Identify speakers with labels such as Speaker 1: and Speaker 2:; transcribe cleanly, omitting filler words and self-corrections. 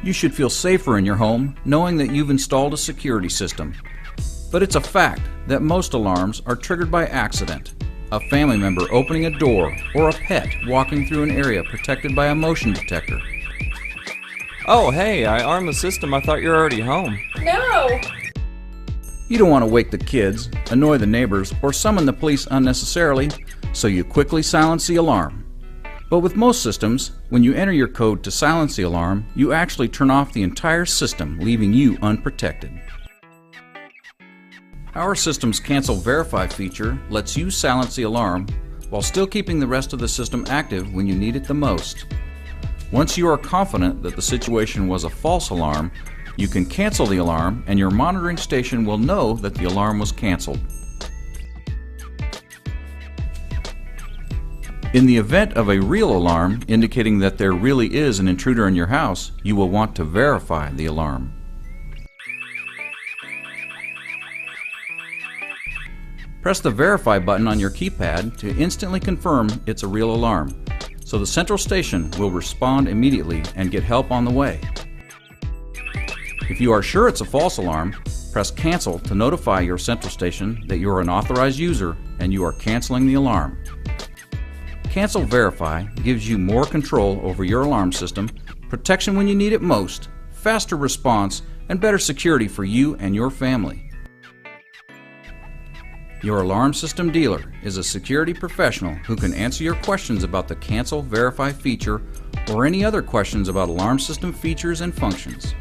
Speaker 1: You should feel safer in your home knowing that you've installed a security system. But it's a fact that most alarms are triggered by accident, a family member opening a door, or a pet walking through an area protected by a motion detector.
Speaker 2: Oh, hey, I armed the system. I thought you were already home.
Speaker 3: No!
Speaker 1: You don't want to wake the kids, annoy the neighbors, or summon the police unnecessarily, so you quickly silence the alarm. But with most systems, when you enter your code to silence the alarm, you actually turn off the entire system, leaving you unprotected. Our system's Cancel Verify feature lets you silence the alarm while still keeping the rest of the system active when you need it the most. Once you are confident that the situation was a false alarm, you can cancel the alarm and your monitoring station will know that the alarm was canceled. In the event of a real alarm indicating that there really is an intruder in your house, you will want to verify the alarm. Press the Verify button on your keypad to instantly confirm it's a real alarm, so the central station will respond immediately and get help on the way. If you are sure it's a false alarm, press Cancel to notify your central station that you are an authorized user and you are canceling the alarm. Cancel Verify gives you more control over your alarm system, protection when you need it most, faster response, and better security for you and your family. Your alarm system dealer is a security professional who can answer your questions about the Cancel Verify feature or any other questions about alarm system features and functions.